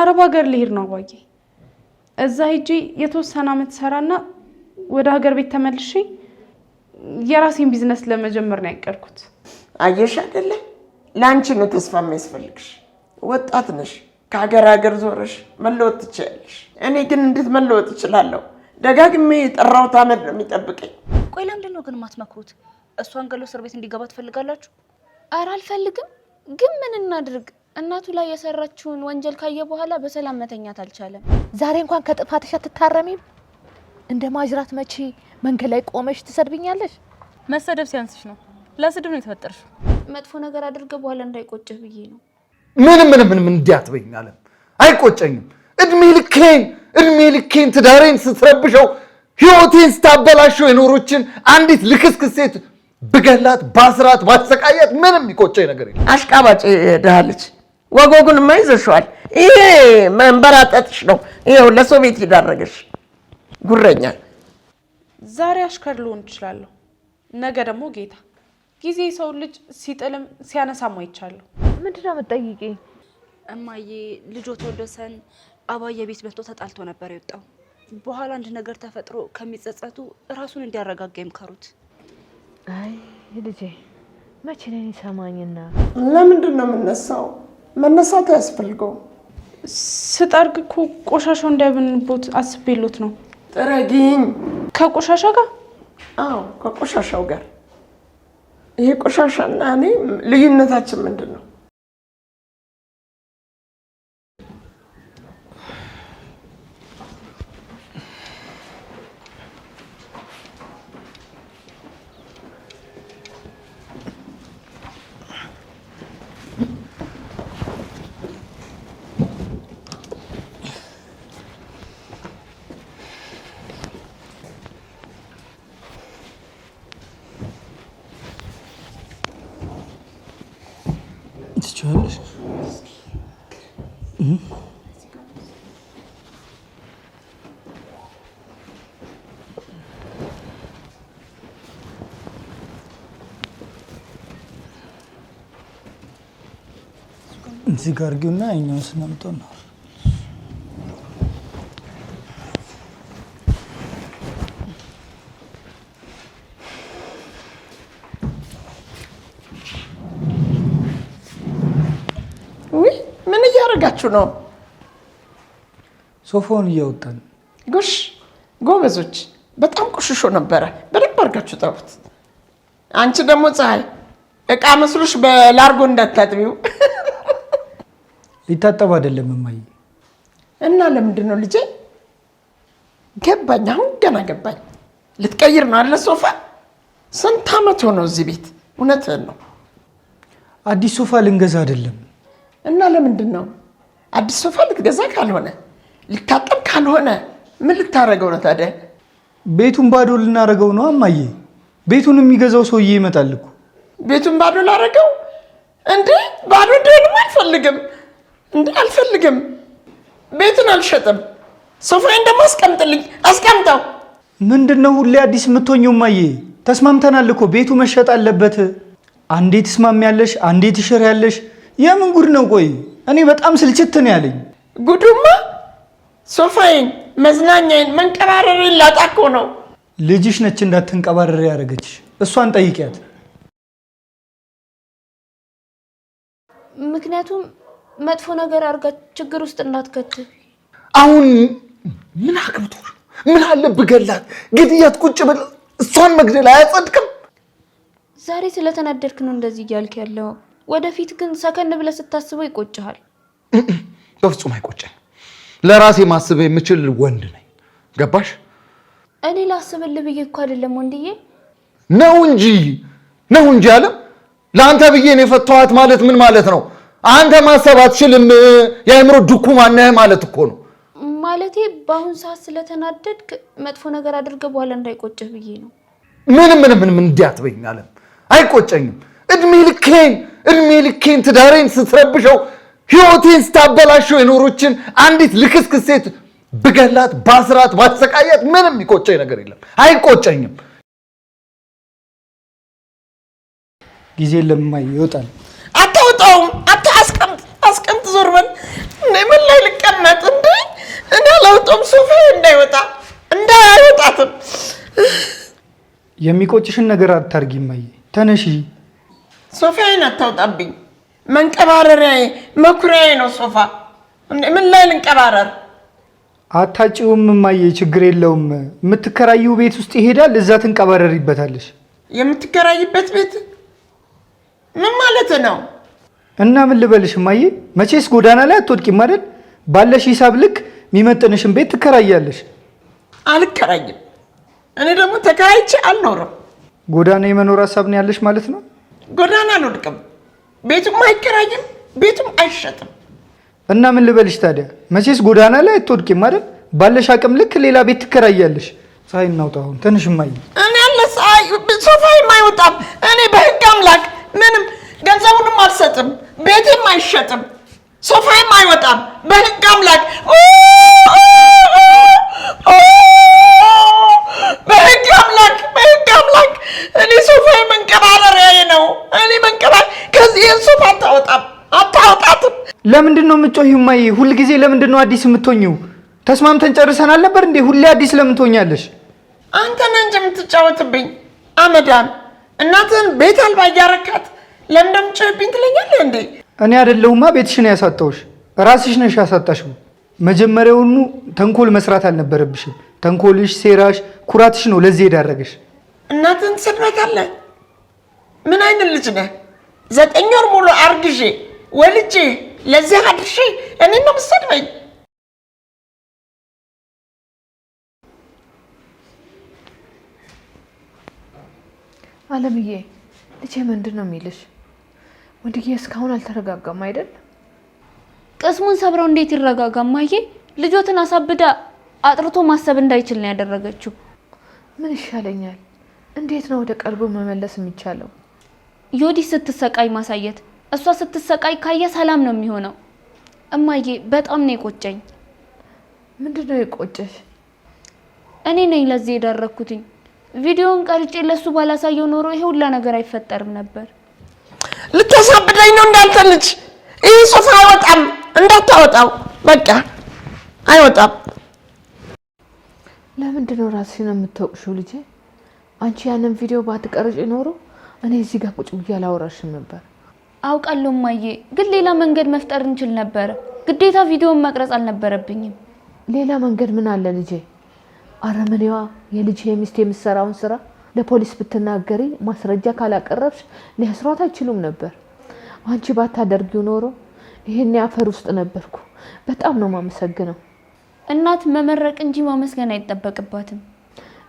አረብ ሀገር ልሄድ ነው አባዬ። እዛ ሄጄ የተወሰነ አመት ሰራና ወደ ሀገር ቤት ተመልሼ የራሴን ቢዝነስ ለመጀመር ነው ያቀድኩት። አየሽ አይደለ? ላንቺ ነው ተስፋ የሚያስፈልግሽ። ወጣት ነሽ፣ ከሀገር ሀገር ዞረሽ መለወጥ ትችያለሽ። እኔ ግን እንዴት መለወጥ እችላለሁ? ደጋግሜ የጠራሁት አመድ ነው የሚጠብቀኝ። ቆይ ለምንድን ነው ግን ማትመክሩት? እሷን ገሎ እስር ቤት እንዲገባ ትፈልጋላችሁ? ኧረ አልፈልግም። ግን ምን እናድርግ? እናቱ ላይ የሰራችውን ወንጀል ካየ በኋላ በሰላም መተኛት አልቻለም። ዛሬ እንኳን ከጥፋትሽ አትታረሚም? እንደ ማጅራት መቼ መንገድ ላይ ቆመሽ ትሰድብኛለሽ? መሰደብ ሲያንስሽ ነው። ለስድብ ነው የተፈጠርሽው። መጥፎ ነገር አድርገ በኋላ እንዳይቆጭህ ብዬ ነው። ምንም እንዲያትበኝ አለም አይቆጨኝም። እድሜ ልኬን ትዳሬን ስትረብሸው ህይወቴን ስታበላሸው የኖሮችን አንዲት ልክስክስ ሴት ብገላት ባስራት ባሰቃያት ምንም ይቆጨኝ ነገር የለም። አሽቃባጭ ደሃለች ወጎጉን ማይዘሽዋል። ይሄ መንበራጠጥሽ ነው። ይሄው ለሰው ቤት ይዳረገሽ ጉረኛ። ዛሬ አሽከር ልሆን እችላለሁ፣ ነገ ደግሞ ጌታ። ጊዜ ሰው ልጅ ሲጥልም ሲያነሳም አይቻለሁ። ምንድነው የምትጠይቂኝ? እማዬ ልጆት ወደሰን አባዬ ቤት መጥቶ ተጣልቶ ነበር የወጣው። በኋላ አንድ ነገር ተፈጥሮ ከሚጸጸቱ ራሱን እንዲያረጋጋ ይምከሩት። አይ ልጄ መቼ ነው ይሰማኝና? ለምንድን ነው የምነሳው? መነሳት ያስፈልገው። ስጠርግ እኮ ቆሻሻው እንዳይበንቦት አስቤሎት ነው። ጥረጊኝ። ከቆሻሻ ጋር? አዎ ከቆሻሻው ጋር። ይሄ ቆሻሻና እኔ ልዩነታችን ምንድን ነው? እዚህ ጋር አድርጊውና እኛውን ስናምጠው ነው። ውይ ምን እያደረጋችሁ ነው? ሶፋውን እያወጣን። ጎሽ ጎበዞች፣ በጣም ቆሽሾ ነበረ። በደንብ አድርጋችሁ ጠሩት። አንቺ ደግሞ ፀሐይ እቃ መስሎሽ በላርጎ እንዳታጥቢው። ሊታጠብ አይደለም እማዬ። እና ለምንድን ነው ልጄ? ገባኝ፣ አሁን ገና ገባኝ። ልትቀይር ነው አለ ሶፋ። ስንት አመት ሆነው እዚህ ቤት? እውነትህን ነው። አዲስ ሶፋ ልንገዛ አይደለም። እና ለምንድን ነው አዲስ ሶፋ ልትገዛ ካልሆነ ልታጠብ ካልሆነ ምን ልታረገው ነው ታዲያ? ቤቱን ባዶ ልናረገው ነው እማዬ። ቤቱን የሚገዛው ሰውዬ ይመጣል እኮ። ቤቱን ባዶ ላረገው እንዴ? ባዶ እንደሆነ አልፈልግም እንዴ፣ አልፈልግም። ቤቱን አልሸጥም። ሶፋዬን ደግሞ አስቀምጥልኝ። አስቀምጠው። ምንድነው ሁሌ አዲስ የምትሆኚው እማዬ? ተስማምተናል እኮ ቤቱ መሸጥ አለበት። አንዴ ትስማሚያለሽ፣ አንዴ ትሽሪያለሽ። የምን ጉድ ነው? ቆይ እኔ በጣም ስልችት ነው ያለኝ። ጉዱማ ሶፋዬን፣ መዝናኛዬን፣ መንቀባረሬን ላጣ እኮ ነው። ልጅሽ ነች እንዳትንቀባረር ያደረገችሽ። እሷን ጠይቂያት። ምክንያቱም መጥፎ ነገር አርጋ ችግር ውስጥ እንዳትከት። አሁን ምን አግብቶ ምን አለ ብገላት? ግድያት ቁጭ ብል እሷን መግደል አያጸድቅም? ዛሬ ስለተናደድክ ነው እንደዚህ እያልክ ያለው። ወደፊት ግን ሰከን ብለህ ስታስበው ይቆጭሃል። በፍጹም አይቆጨኝ። ለራሴ ማስብ የምችል ወንድ ነኝ። ገባሽ? እኔ ላስብልህ ብዬ እኮ አይደለም ወንድዬ። ነው እንጂ አለም ለአንተ ብዬ ነው የፈታኋት ማለት ምን ማለት ነው? አንተ ማሰብ አትችልም፣ የአእምሮ ድኩማን ነህ ማለት እኮ ነው። ማለቴ በአሁን ሰዓት ስለተናደድክ መጥፎ ነገር አድርገህ በኋላ እንዳይቆጭህ ብዬ ነው። ምንም እንዲያትበኝ አለም አይቆጨኝም። እድሜ ልኬን ትዳሬን ስትረብሸው ህይወቴን ስታበላሸው የኖሮችን አንዲት ልክስክስ ሴት ብገላት ባስራት ባሰቃያት ምንም ይቆጨኝ ነገር የለም። አይቆጨኝም። ጊዜ ለማይ ይወጣል። አታውጣውም። አስቀምጥ። ዞር በል። እኔ ምን ላይ ልቀመጥ እንዳይወጣትም የሚቆጭሽን ነገር አታርጊ እማዬ። ተነሺ። ሶፋዬን አታውጣብኝ። መንቀባረሪያዬ መኩሪያዬ ነው ሶፋ። ምን ላይ ልንቀባረር? አታጭውም እማዬ፣ ችግር የለውም። የምትከራይው ቤት ውስጥ ይሄዳል፣ እዛ ትንቀባረሪበታለሽ። የምትከራይበት ቤት ምን ማለት ነው? እና ምን ልበልሽ እማዬ፣ መቼስ ጎዳና ላይ አትወድቂም አይደል? ባለሽ ሂሳብ ልክ የሚመጥንሽን ቤት ትከራያለሽ። አልከራይም። እኔ ደግሞ ተከራይቼ አልኖርም። ጎዳና የመኖር ሀሳብ ነው ያለሽ ማለት ነው? ጎዳና አልወድቅም። ቤቱም አይከራይም፣ ቤቱም አይሸጥም። እና ምን ልበልሽ ታዲያ፣ መቼስ ጎዳና ላይ አትወድቂም አይደል? ባለሽ አቅም ልክ ሌላ ቤት ትከራያለሽ። ፀሐይ እናውጣ አሁን። ትንሽ እማዬ። እኔ ያለ ፀሐይ ሶፋዬም አይወጣም። እኔ በህግ አምላክ ምንም ገንዘቡንም አልሰጥም፣ ቤቴም አይሸጥም፣ ሶፋዬም አይወጣም። በህግ አምላክ በህግ አምላክ እኔ ሶፋዬ መንቀባረሪያዬ ነው። እኔ ከዚህ ሶፋ አታወጣትም። ለምንድን ነው የምትጮሂው እማዬ? ሁልጊዜ ለምንድን ነው አዲስ የምትሆኚው? ተስማምተን ጨርሰን አልነበር እንዴ? ሁሌ አዲስ ለምን ትሆኛለሽ? አንተ ነህ እንጂ የምትጫወትብኝ አመዳም። እናትህን ቤት አልባ እያረካት ለምን እንደምትጮህብኝ ትለኛለህ እንዴ? እኔ አይደለሁማ ቤትሽን ያሳጣሁሽ፣ ራስሽ ነሽ ያሳጣሽው። መጀመሪያውኑ ተንኮል መስራት አልነበረብሽም። ተንኮልሽ፣ ሴራሽ፣ ኩራትሽ ነው ለዚህ የዳረገሽ። እናትህን ትሰድባታለህ? ምን አይነት ልጅ ነህ? 9 ወር ሙሉ አርግዤ ወልጄ ለዚህ አድርሼ እኔን ነው የምትሰድበኝ? አለምዬ፣ ልጄ ምንድን ነው የሚልሽ? ወንድዬ እስካሁን አልተረጋጋም አይደል? ቅስሙን ሰብረው እንዴት ይረጋጋ እማዬ? ልጆትን አሳብዳ አጥርቶ ማሰብ እንዳይችል ነው ያደረገችው። ምን ይሻለኛል? እንዴት ነው ወደ ቀልቡ መመለስ የሚቻለው? ዮዲ ስትሰቃይ ማሳየት። እሷ ስትሰቃይ ካየ ሰላም ነው የሚሆነው። እማዬ በጣም ነው የቆጨኝ። ምንድነው የቆጨሽ? እኔ ነኝ ለዚህ የዳረኩትኝ። ቪዲዮውን ቀርጬ ለሱ ባላሳየው ኖሮ ይሄ ሁላ ነገር አይፈጠርም ነበር። ልታሳብደኝ ነው እንዳንተ ልጅ። ይህ ሶፋ አይወጣም፣ እንዳታወጣው። በቃ አይወጣም። ለምንድን ነው ራስሽን የምትወቅሽው ልጄ? አንቺ ያንን ቪዲዮ ባትቀርጪ ኖሮ እኔ እዚህ ጋር ቁጭ ብዬ አላወራሽም ነበር። አውቃለሁ እማዬ፣ ግን ሌላ መንገድ መፍጠር እንችል ነበር። ግዴታ ቪዲዮውን መቅረጽ አልነበረብኝም። ሌላ መንገድ ምን አለ ልጄ? አረመኔዋ የልጅ የሚስት የምትሰራውን ስራ ለፖሊስ ብትናገሪ ማስረጃ ካላቀረብሽ ሊያስሯት አይችሉም ነበር። አንቺ ባታደርጊው ኖሮ ይሄን አፈር ውስጥ ነበርኩ። በጣም ነው ማመሰግነው። እናት መመረቅ እንጂ ማመስገን አይጠበቅባትም።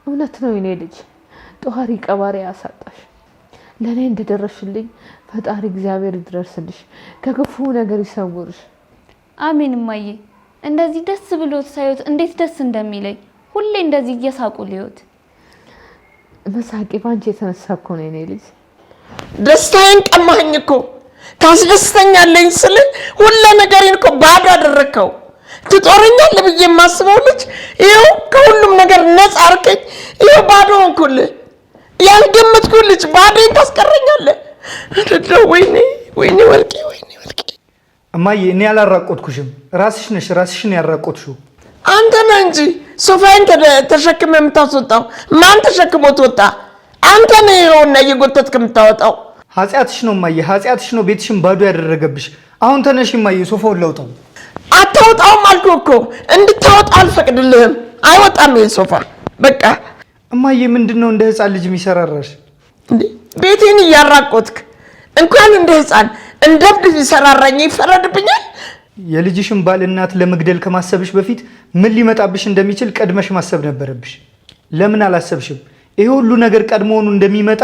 እውነት ነው የኔ ልጅ። ጧሪ ቀባሪ ያሳጣሽ። ለኔ እንደደረሽልኝ ፈጣሪ እግዚአብሔር ይድረስልሽ፣ ከክፉ ነገር ይሰውርሽ። አሜን እማዬ። እንደዚህ ደስ ብሎት ሳይወት እንዴት ደስ እንደሚለኝ። ሁሌ እንደዚህ እየሳቁ ሊወት መሳቂ ባንቺ የተነሳ እኮ ነው የኔ ልጅ። ደስታዬን ቀማኸኝ እኮ። ታስደስተኛለኝ ስል ሁሉ ነገሬን እኮ ባዶ አደረከው። ትጦረኛለህ ብዬ የማስበው ልጅ ይኸው ከሁሉም ነገር ነፃ አርከኝ። ይኸው ባዶ ሆንኩልህ። ያልገመትኩህ ልጅ ባዶን ታስቀረኛለህ። እንደው ወይኔ ወልቄ። እማዬ እኔ ያላራቆትኩሽም፣ ራስሽ ነሽ ራስሽን ያራቆትሽው። አንተ ነህ እንጂ ሶፋዬን ተሸክመህ የምታስወጣው። ማን ተሸክሞት ወጣ? አንተ ነህ ይኸውና እየጎተትክ የምታወጣው። ኃጢአትሽ ነው እማዬ፣ ኃጢአትሽ ነው ቤትሽን ባዶ ያደረገብሽ። አሁን ተነሽ እማዬ፣ ሶፋውን ለውጠው። አታወጣውም አልኩህ እኮ። እንድታወጣ አልፈቅድልህም። አይወጣም ይሄ ሶፋ በቃ። እማዬ ምንድነው እንደ ህፃን ልጅ የሚሰራራሽ? ቤቴን እያራቆትክ እንኳን እንደ ህፃን እንደ እብድ ቢሰራራኝ ይፈረድብኛል? የልጅሽን ባል እናት ለመግደል ከማሰብሽ በፊት ምን ሊመጣብሽ እንደሚችል ቀድመሽ ማሰብ ነበረብሽ። ለምን አላሰብሽም? ይሄ ሁሉ ነገር ቀድሞውኑ እንደሚመጣ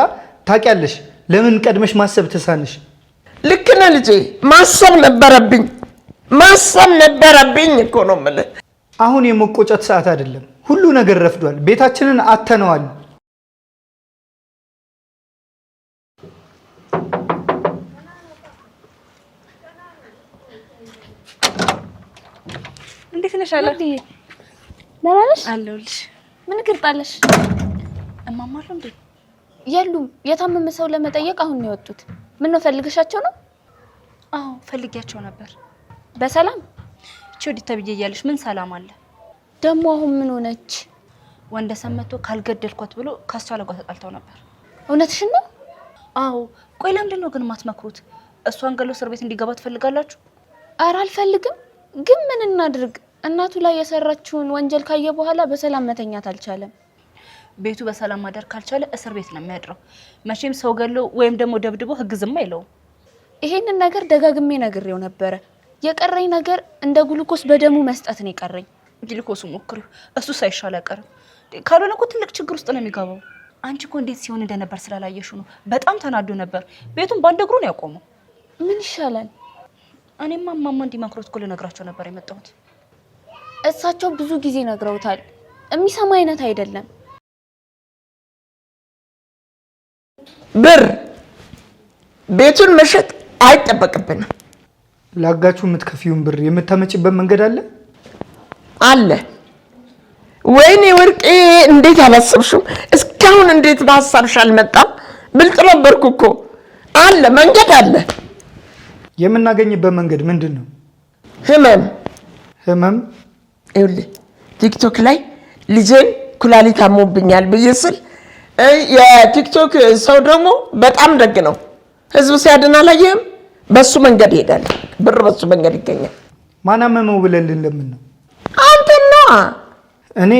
ታውቂያለሽ። ለምን ቀድመሽ ማሰብ ተሳነሽ? ልክ ነህ ልጄ። ማሰብ ነበረብኝ እኮ ነው የምልህ። አሁን የመቆጨት ሰዓት አይደለም። ሁሉ ነገር ረፍዷል። ቤታችንን አተነዋል። እንዴት ነሽ? አለ ደህና ነሽ? አለሁልሽ። ምን ግርጣለሽ? እማማ አሉ እንዴ? የሉም። የታመመ ሰው ለመጠየቅ አሁን ነው የወጡት። ምን ነው ፈልገሻቸው ነው? አዎ ፈልጊያቸው ነበር። በሰላም እቺ ወዲህ ተብዬ እያለሽ ምን ሰላም አለ? ደግሞ አሁን ምን ሆነች? ወንደሰን መጥቶ ካልገደልኳት ብሎ ካስቻለ ጋር ተጣልተው ነበር። እውነትሽን ነው? አዎ። ቆይ ለምንድን ነው ግን ማትመክሩት? እሷን ገሎ እስር ቤት እንዲገባ ትፈልጋላችሁ? ኧረ አልፈልግም። ግን ምን እናድርግ? እናቱ ላይ የሰራችውን ወንጀል ካየ በኋላ በሰላም መተኛት አልቻለም። ቤቱ በሰላም ማደር ካልቻለ እስር ቤት ነው የሚያድረው። መቼም ሰው ገሎ ወይም ደግሞ ደብድቦ ህግ ዝም አይለውም። ይሄንን ነገር ደጋግሜ ነግሬው ነበረ። የቀረኝ ነገር እንደ ግሉኮስ በደሙ መስጠት ነው የቀረኝ። ግሉኮሱ ሞክሪው፣ እሱ ሳይሻል አይቀርም። ካልሆነ እኮ ትልቅ ችግር ውስጥ ነው የሚገባው። አንቺ እኮ እንዴት ሲሆን እንደነበር ስላላየሽው ነው። በጣም ተናዶ ነበር። ቤቱን ባንድ እግሩ ነው ያቆመው። ምን ይሻላል? እኔማ እማማ እንዲመክሩት እኮ ልነግራቸው ነበር የመጣሁት። እሳቸው ብዙ ጊዜ ነግረውታል። የሚሰማ አይነት አይደለም። ብር ቤቱን መሸጥ አይጠበቅብንም። ላጋችሁ የምትከፊውን ብር የምታመጭበት መንገድ አለ አለ። ወይኔ ወርቄ እንዴት አላሰብሽም? እስካሁን እንዴት በሀሳብሽ አልመጣም? ብልጥ ነበርኩ እኮ። አለ፣ መንገድ አለ። የምናገኝበት መንገድ ምንድን ነው? ህመም ይኸውልህ ቲክቶክ ላይ ልጄን ኩላሊት አሞብኛል ብዬ ስል የቲክቶክ ሰው ደግሞ በጣም ደግ ነው። ህዝብ ሲያድን አላየህም? በሱ መንገድ ይሄዳል። ብር በሱ መንገድ ይገኛል። ማን አመመው ብለልን ለምን ነው? አንተን ነዋ። እኔ?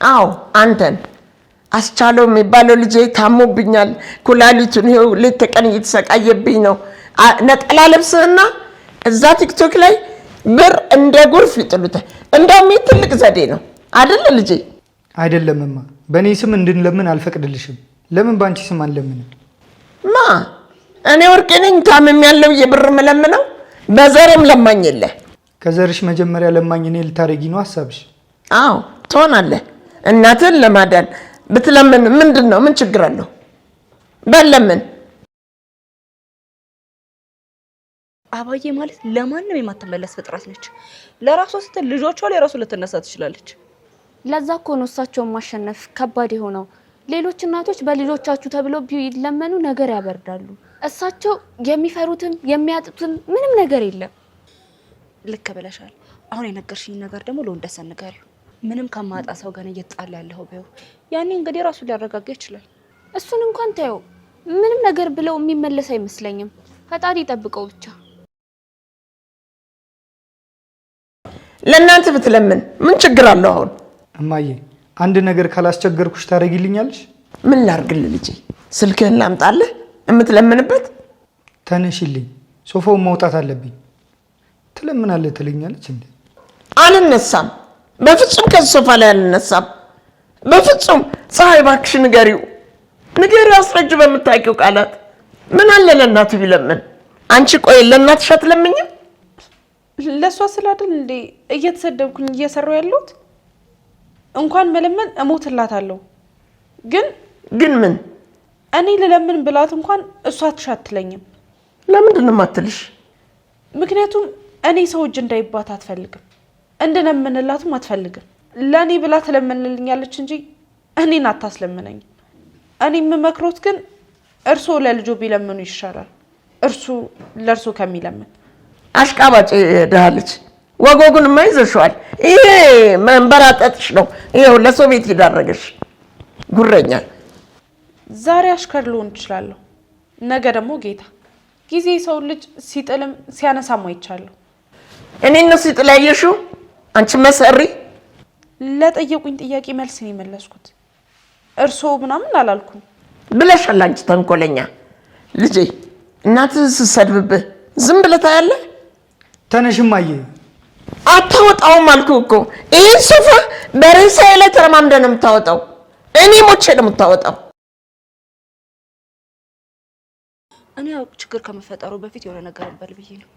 አዎ አንተን። አስቻለው የሚባለው ልጄ ታሞብኛል፣ ኩላሊቱን ይኸው ሌት ተቀን እየተሰቃየብኝ ነው። ነጠላ ልብስህና እዛ ቲክቶክ ላይ ብር እንደ ጎርፍ ይጥሉታል። እንደውም ትልቅ ዘዴ ነው አይደለ ልጄ? አይደለምማ፣ በእኔ ስም እንድንለምን አልፈቅድልሽም። ለምን በአንቺ ስም አንለምንም? ማ እኔ ወርቄ ነኝ ታምም ያለው የብር መለምነው? በዘርም ለማኝ የለ። ከዘርሽ መጀመሪያ ለማኝ እኔ ልታረጊ ነው ሐሳብሽ? አዎ ትሆናለህ። እናትን ለማዳን ብትለምን ምንድን ነው? ምን ችግር አለው? በለምን። አባዬ ማለት ለማንም የማትመለስ ፍጥረት ነች። ለራሷ ስትል ልጆቿ ላይ ራሱ ልትነሳ ትችላለች። ለዛ እኮ ነው እሳቸውን ማሸነፍ ከባድ የሆነው። ሌሎች እናቶች በልጆቻችሁ ተብለው ቢለመኑ ነገር ያበርዳሉ። እሳቸው የሚፈሩትም የሚያጡትም ምንም ነገር የለም። ልክ ብለሻል። አሁን የነገርሽኝ ነገር ደግሞ ለወንደሰን ንገሪው። ምንም ከማጣ ሰው ጋር እየተጣላ ያለው በይው። ያኔ እንግዲህ ራሱ ሊያረጋጋ ይችላል። እሱን እንኳን ታየው ምንም ነገር ብለው የሚመለስ አይመስለኝም። ፈጣሪ ይጠብቀው ብቻ። ለእናንተ ብትለምን ምን ችግር አለው? አሁን እማዬ አንድ ነገር ካላስቸገርኩሽ ታረጊልኛለሽ? ምን ላርግልህ ልጄ? ስልክህን ላምጣልህ የምትለምንበት? ተነሽልኝ፣ ሶፋውን መውጣት አለብኝ። ትለምናለህ ትለኛለች እንዴ? አልነሳም፣ በፍጹም ከዚህ ሶፋ ላይ አልነሳም፣ በፍጹም። ፀሐይ እባክሽ ንገሪው፣ አስረጅ በምታውቂው ቃላት። ምን አለ ለእናቱ ቢለምን? አንቺ ቆይ ለእናትሽ አትለምኝም? ለሷ ስላደል እንዴ እየተሰደብኩኝ እየሰራው ያለሁት? እንኳን መለመን እሞትላታለሁ። ግን ምን እኔ ልለምን ብላት እንኳን እሷ አትለኝም። ለምንድን ነው የማትልሽ? ምክንያቱም እኔ ሰው እጅ እንዳይባት አትፈልግም፣ እንደለምንላትም አትፈልግም። ለእኔ ብላ ትለምንልኛለች እንጂ እኔን አታስለምነኝም። እኔ የምመክሮት ግን እርሶ ለልጆ ቢለምኑ ይሻላል፣ እርሱ ለእርሶ ከሚለምን። አሽቃባጭ ደሃለች። ወጎጉን ማይዘሽዋል። ይሄ መንበራጠጥሽ ነው። ይሄው ለሰው ቤት ይዳረገሽ ጉረኛ። ዛሬ አሽከር ልሆን እችላለሁ፣ ነገ ደግሞ ጌታ። ጊዜ ሰው ልጅ ሲጥልም ሲያነሳም አይቻለሁ። እኔ እነሱ ይጥላየሽው አንቺ መሰሪ። ለጠየቁኝ ጥያቄ መልስ ነው የመለስኩት። እርሶ ምናምን አላልኩም ብለሻል። አንቺ ተንኮለኛ ልጄ። እናትህ ስትሰድብብህ ዝም ብለህ ታያለህ? ተነሽማዬ። አታወጣውም አልኩህ እኮ። ይህን ሶፋ በሬሳዬ ላይ ተረማምደህ ነው የምታወጣው። እኔ ሞቼ ነው የምታወጣው። እኔ ያው ችግር ከመፈጠሩ በፊት የሆነ ነገር እንበል ብዬ ነው።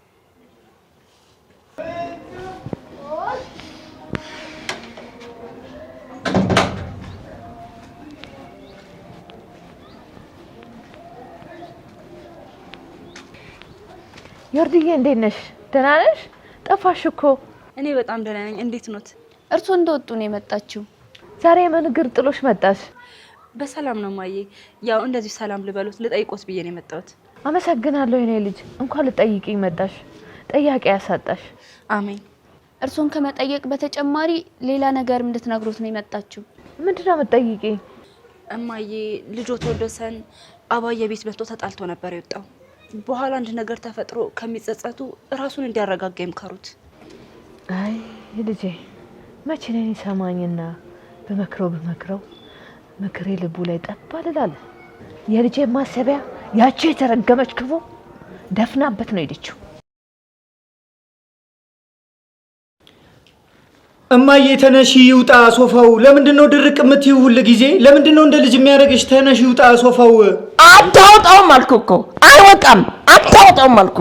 ዮርድዬ እንዴት ነሽ? ደህና ነሽ? ጠፋሽ እኮ። እኔ በጣም ደህና ነኝ። እንዴት ኖት? እርሶ እንደወጡ ነው የመጣችው? ዛሬ ምን እግር ጥሎሽ መጣሽ? በሰላም ነው ማዬ። ያው እንደዚህ ሰላም ልበሉት ልጠይቆት ብዬ ነው የመጣሁት። አመሰግናለሁ የኔ ልጅ። እንኳን ልጠይቂኝ መጣሽ። ጠያቂ ያሳጣሽ። አሜን። እርሶን ከመጠየቅ በተጨማሪ ሌላ ነገር እንድትነግሩት ነው የመጣችው። ምንድነው የምትጠይቂኝ? እማዬ ልጆት ወደሰን አባዬ ቤት መጥቶ ተጣልቶ ነበር የወጣው። በኋላ አንድ ነገር ተፈጥሮ ከሚጸጸቱ ራሱን እንዲያረጋጋ ይምከሩት። አይ ልጄ መቼ ነው ይሰማኝና በመክረው ምክሬ ልቡ ላይ ጠባልላል። የልጄ ማሰቢያ ያቺ የተረገመች ክፉ ደፍናበት ነው ሄደችው። እማዬ ተነሺ ይውጣ ሶፋው። ለምንድነው ድርቅ የምትይው ሁሉ ጊዜ? ለምንድነው እንደ ልጅ የሚያደርግሽ? ተነሺ ይውጣ ሶፋው። አታወጣውም አልኩ እኮ አይወጣም። አታወጣውም አልኩ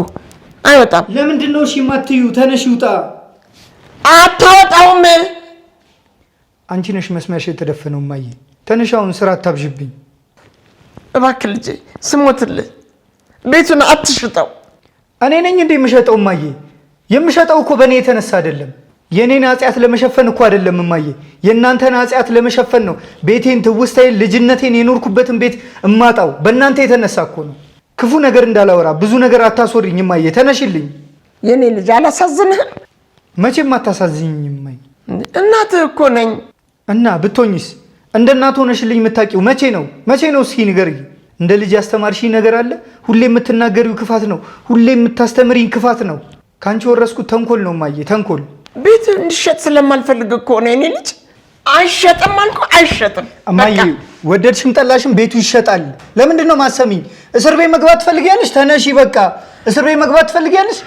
አይወጣም። ለምንድነው እሺ የማትይው? ተነሺ ይውጣ። አታወጣውም። አንቺ ነሽ መስሚያሽ የተደፈነው እማዬ። ተነሺ አሁን ስራ አታብዥብኝ እባክህ ልጄ። ስሞትልህ ቤቱን አትሽጠው። እኔ ነኝ እንደ የምሸጠው እማዬ? የምሸጠው እኮ በእኔ የተነሳ አይደለም። የኔን ኃጢአት ለመሸፈን እኮ አይደለም እማዬ፣ የእናንተን ኃጢአት ለመሸፈን ነው። ቤቴን፣ ትውስታዬን፣ ልጅነቴን የኖርኩበትን ቤት እማጣው በእናንተ የተነሳ እኮ ነው። ክፉ ነገር እንዳላወራ ብዙ ነገር አታስወሪኝ እማዬ። ተነሽልኝ። የኔ ልጅ አላሳዝንህም? መቼም አታሳዝኝኝ እማዬ። እናትህ እኮ ነኝ። እና ብትሆኝስ? እንደ እናት ሆነሽልኝ የምታውቂው መቼ ነው? መቼ ነው? እስኪ ንገሪኝ። እንደ ልጅ ያስተማርሽኝ ነገር አለ? ሁሌ የምትናገሪው ክፋት ነው። ሁሌ የምታስተምሪኝ ክፋት ነው። ካንቺ ወረስኩት ተንኮል ነው እማዬ፣ ተንኮል። ቤት እንዲሸጥ ስለማልፈልግ እኮ ነው የኔ ልጅ። አይሸጥም አልኩ አይሸጥም። እማዬ ወደድሽም ጠላሽም ቤቱ ይሸጣል። ለምንድን ነው ማሰሚኝ? እስር ቤት መግባት ትፈልጊያለሽ? ተነሺ በቃ። እስር ቤት መግባት ትፈልጊያለሽ?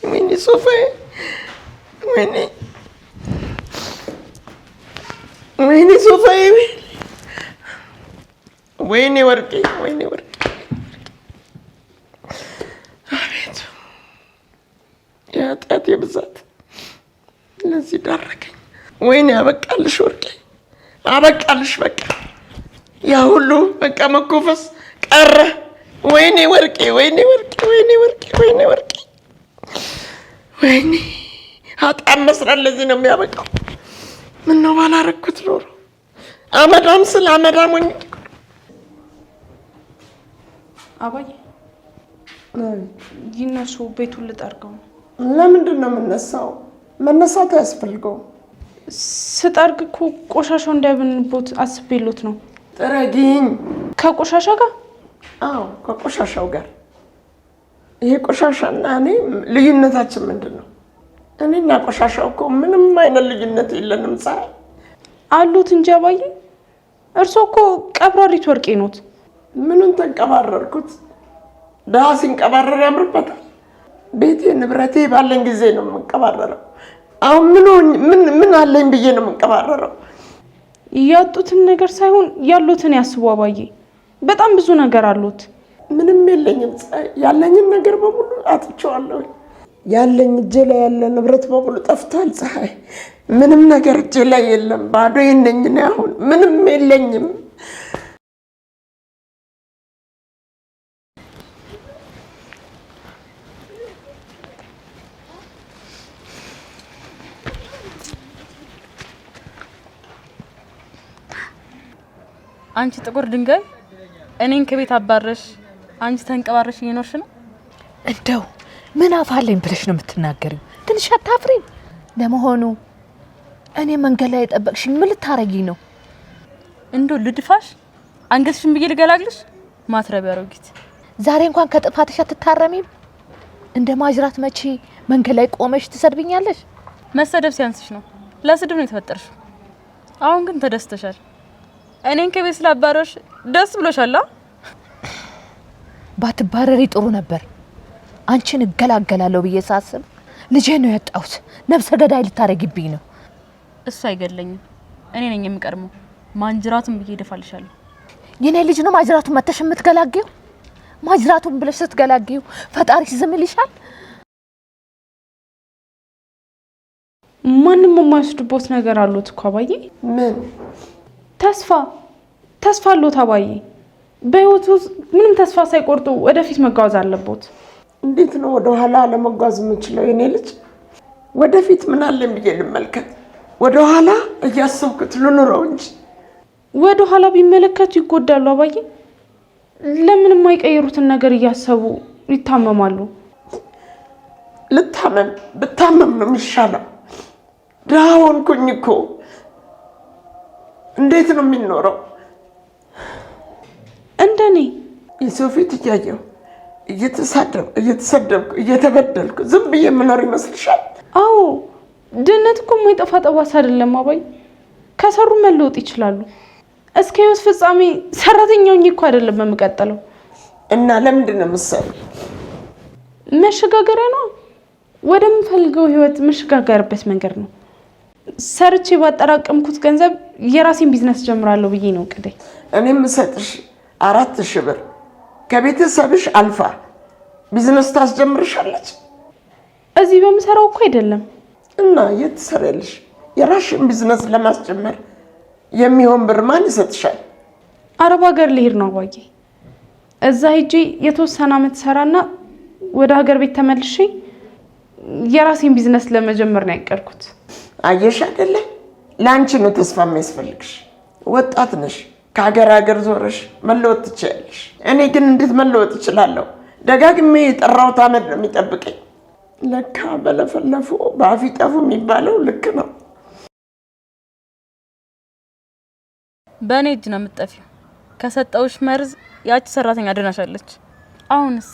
ወይኔ ሶፋዬ፣ ወይኔ ሶፋዬ፣ ወይኔ ወርቄ፣ ወይኔ ወርቄ። አቤት የኃጢአቴ ብዛት ለዚህ ዳረገኝ። ወይኔ አበቃልሽ ወርቄ፣ አበቃልሽ። በቃ ያ ሁሉ በቃ መኮፈስ ቀረ። ወይኔ ወርቄ፣ ወይኔ ወርቄ፣ ወይኔ ወርቄ፣ ወይኔ ወርቄ፣ ወይኔ ኃጢአት መስራት ለዚህ ነው የሚያበቃው። ምነው ባላረኩት ኖሮ። አመዳም ስለ አመዳም ሆኜ። አባዬ ይነሱ፣ ቤቱን ልጠርገው ነው። ለምንድን ነው የምነሳው? መነሳት አያስፈልገውም። ስጠርግ እኮ ቆሻሻው እንዳይብንቦት አስቤሎት ነው። ጥረጊኝ። ከቆሻሻ ጋር? አዎ ከቆሻሻው ጋር። ይሄ ቆሻሻና እኔ ልዩነታችን ምንድን ነው? እኔና ቆሻሻው እኮ ምንም አይነት ልዩነት የለንም። ፀሐይ አሉት እንጂ አባዬ፣ እርስዎ እኮ ቀብራሪት ወርቄ ኖት። ምኑን ተንቀባረርኩት? ድሀ ሲንቀባረር ያምርበታል። ቤቴ ንብረቴ ባለኝ ጊዜ ነው የምንቀባረረው። አሁን ምን አለኝ ብዬ ነው የምንቀባረረው? ያጡትን ነገር ሳይሆን ያሉትን ያስቡ አባዬ። በጣም ብዙ ነገር አሉት። ምንም የለኝም ፀሐይ። ያለኝን ነገር በሙሉ አጥቼዋለሁ። ያለኝ እጄ ላይ ያለ ንብረት በሙሉ ጠፍቷል ፀሐይ። ምንም ነገር እጄ ላይ የለም። ባዶዬን ነኝ እኔ አሁን። ምንም የለኝም። አንቺ ጥቁር ድንጋይ እኔን ከቤት አባረሽ፣ አንቺ ተንቀባረሽ እየኖርሽ ነው። እንደው ምን አፋለኝ ብለሽ ነው የምትናገሪው? ትንሽ አታፍሪም? ለመሆኑ እኔ መንገድ ላይ የጠበቅሽኝ ምን ልታረጊኝ ነው? እንደው ልድፋሽ፣ አንገትሽን ብዬ ልገላግልሽ? ማትረቢያ አሮጊት፣ ዛሬ እንኳን ከጥፋትሽ አትታረሚም? እንደ ማጅራት መቼ መንገድ ላይ ቆመሽ ትሰድብኛለሽ? መሰደብ ሲያንስሽ ነው። ለስድብ ነው የተፈጠርሽው። አሁን ግን ተደስተሻል። እኔን ከቤት ስላባረሽ ደስ ብሎሻል? ባትባረሪ ጥሩ ነበር። አንቺን እገላገላለሁ ብዬ ሳስብ ልጄ ነው ያጣሁት። ነፍሰ ገዳይ ልታረጊብኝ ነው። እሱ አይገለኝም፣ እኔ ነኝ የምቀድመው። ማንጅራቱን ብዬ እደፋልሻለሁ። የኔ ልጅ ነው ማጅራቱን መተሽ የምትገላጊው? ማጅራቱን ብለሽ ስትገላጊው ፈጣሪሽ ዝም ይልሻል? ማንም የማይወስድቦት ነገር አሉት እኮ አባዬ። ምን ተስፋ አሉት አባዬ። በህይወቱ ምንም ተስፋ ሳይቆርጡ ወደፊት መጓዝ አለቦት። እንዴት ነው ወደ ኋላ ለመጓዝ የምችለው? የኔ ልጅ ወደፊት ምን አለኝ ብዬ ልመልከት? ወደ ኋላ እያሰብኩት ልኑረው እንጂ። ወደ ኋላ ቢመለከቱ ይጎዳሉ አባዬ። ለምን የማይቀይሩትን ነገር እያሰቡ ይታመማሉ። ብታመም ነው የሚሻለው። ድሃ ሆንኩኝ እኮ እንዴት ነው የሚኖረው? እንደኔ የሰው ፊት እያየሁ እየተሰደብኩ እየተበደልኩ ዝም ብዬ የምኖር ይመስልሻል? አዎ ድህነት እኮ የማይጠፋ ጠባሳ አይደለም አባይ። ከሰሩ መለወጥ ይችላሉ። እስከ ህይወት ፍጻሜ ሰራተኛው እኮ አይደለም የምቀጥለው። እና ለምንድን ነው የምትሰሪው? መሸጋገሪያ ነው። ወደምፈልገው ህይወት መሸጋገርበት መንገድ ነው። ሰርቼ ባጠራቀምኩት ገንዘብ የራሴን ቢዝነስ ጀምራለሁ ብዬ ነው እቅዴ። እኔም የምሰጥሽ 4000 ብር ከቤተሰብሽ አልፋ ቢዝነስ ታስጀምርሻለች። እዚህ በምሰራው እኮ አይደለም። እና የት ትሰሪያለሽ? የራስሽን ቢዝነስ ለማስጀመር የሚሆን ብር ማን ይሰጥሻል? አረብ ሀገር ልሄድ ነው አባዬ። እዛ ሄጄ የተወሰነ ዓመት ሰራና ወደ ሀገር ቤት ተመልሼ የራሴን ቢዝነስ ለመጀመር ነው ያቀድኩት። አየሽ አይደለ? ላንቺ ነው ተስፋ የሚያስፈልግሽ። ወጣት ነሽ። ከሀገር ዞረሽ መለወጥ ትችያለሽ። እኔ ግን እንዴት መለወጥ እችላለሁ? ደጋግሜ የጠራሁት አመድ ነው የሚጠብቀኝ። ለካ በለፈለፉ በአፍ ይጠፉ የሚባለው ልክ ነው። በእኔ እጅ ነው የምትጠፊው። ከሰጠውሽ መርዝ ያቺ ሰራተኛ አድናሻለች። አሁንስ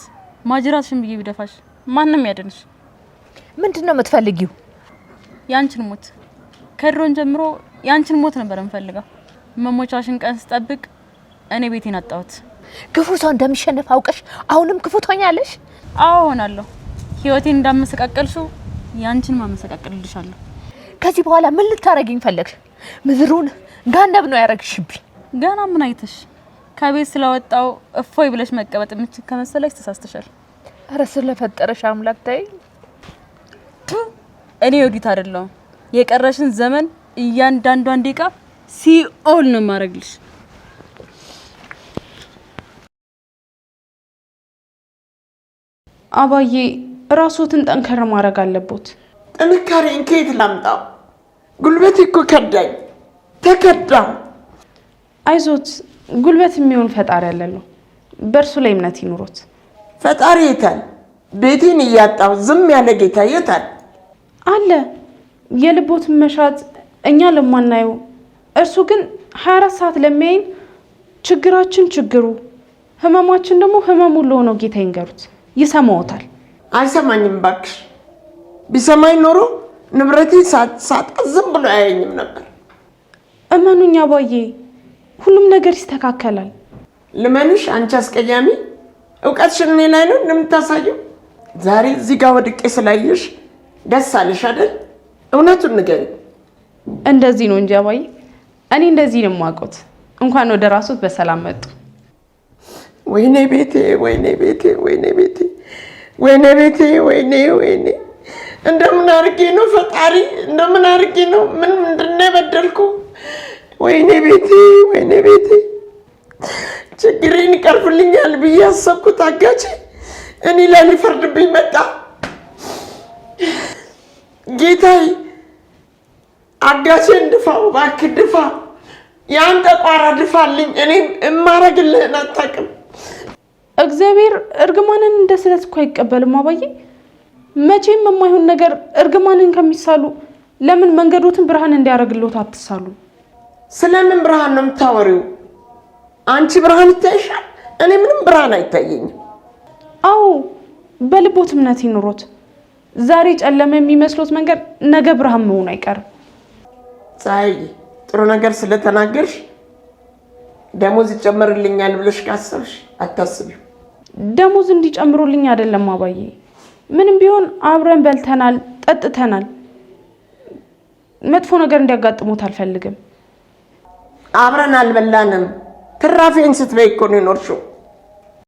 ማጅራትሽን ብዬ ቢደፋሽ ማንም ያድንሽ? ምንድነው የምትፈልጊው? ያንቺን ሞት። ከድሮን ጀምሮ ያንቺን ሞት ነበር የምፈልገው። መሞቻሽን ቀን ስጠብቅ እኔ ቤቴን አጣሁት። ክፉ ሰው እንደሚሸነፍ አውቀሽ አሁንም ክፉ ትሆኛለሽ? አዎ ሆናለሁ። ህይወቴን እንዳመሰቃቀልሽው ያንቺን ማመሰቃቀልልሻለሁ። ከዚህ በኋላ ምን ልታረጊኝ ፈለግሽ? ምድሩን ጋነብ ነው ያረግሽብኝ። ገና ምን አይተሽ? ከቤት ስለወጣው እፎይ ብለሽ መቀበጥ የምትችል ከመሰለሽ ተሳስተሻል። ኧረ ስለፈጠረሽ አምላክ ተይ። እኔ ወዲት አይደለሁም። የቀረሽን ዘመን እያንዳንዷን ደቂቃ ሲኦል ነው ማረግልሽ። አባዬ ራስዎትን ጠንከር ማድረግ አለቦት። ጥንካሬን ከየት ላምጣው? ጉልበቴ እኮ ከዳኝ፣ ተከዳው። አይዞት፣ ጉልበት የሚሆን ፈጣሪ ያለለው። በእርሱ ላይ እምነት ይኑሮት። ፈጣሪ የታል? ቤቴን እያጣው ዝም ያለ ጌታ የታል? አለ። የልቦትን መሻት እኛ ለማናየው እርሱ ግን 24 ሰዓት ለሚያይን ችግራችን ችግሩ፣ ህመማችን ደግሞ ህመሙ ለሆነው ጌታ ይንገሩት፣ ይሰማዎታል። አይሰማኝም ባክሽ። ቢሰማኝ ኖሮ ንብረቴ ሳጣ ዝም ብሎ አያየኝም ነበር። እመኑኝ አባዬ፣ ሁሉም ነገር ይስተካከላል። ልመንሽ? አንቺ አስቀያሚ። እውቀትሽን እኔ ላይ ነው እንደምታሳየው። ዛሬ እዚህ ጋር ወድቄ ስላየሽ ደስ አለሽ አይደል? እውነቱን ንገሪ። እንደዚህ ነው እንጂ አባዬ፣ እኔ እንደዚህ ነው የማውቀው። እንኳን ወደ ራስዎት በሰላም መጡ። ወይኔ ቤቴ፣ ወይኔ ቤቴ፣ ወይኔ ቤቴ፣ ወይኔ ቤቴ፣ ወይኔ። እንደምን አድርጌ ነው ፈጣሪ? እንደምን አድርጌ ነው? ምንድን ነው የበደልኩ? ወይኔ ቤቴ፣ ወይኔ ቤቴ። ችግሬን ይቀርፍልኛል ብዬ ያሰብኩት አጋቼ እኔ ላይ ሊፈርድብኝ መጣ። ጌታዬ አጋቼን ድፋው እባክህ፣ ድፋ። የአንተ ቋራ ድፋልኝ። እኔም እማረግልህን አታውቅም። እግዚአብሔር እርግማንን እንደ ስለት እኮ አይቀበልም አባዬ። መቼም የማይሆን ነገር እርግማንን ከሚሳሉ ለምን መንገዶትን ብርሃን እንዲያደርግልዎት አትሳሉ? ስለምን ብርሃን ነው የምታወሪው? አንቺ ብርሃን ይታይሻል፣ እኔ ምንም ብርሃን አይታየኝም። አዎ በልቦት እምነት ይኑሮት። ዛሬ ጨለመ የሚመስሎት መንገድ ነገ ብርሃን መሆኑ አይቀርም። ፀሐይ፣ ጥሩ ነገር ስለተናገርሽ ደሞዝ ይጨመርልኛል ብለሽ ካሰብሽ አታስቢው። ደሞዝ እንዲጨምሩልኝ አይደለም አባዬ። ምንም ቢሆን አብረን በልተናል፣ ጠጥተናል። መጥፎ ነገር እንዲያጋጥሙት አልፈልግም። አብረን አልበላንም። ትራፊን ስትበይ እኮ ነው የኖርሽው።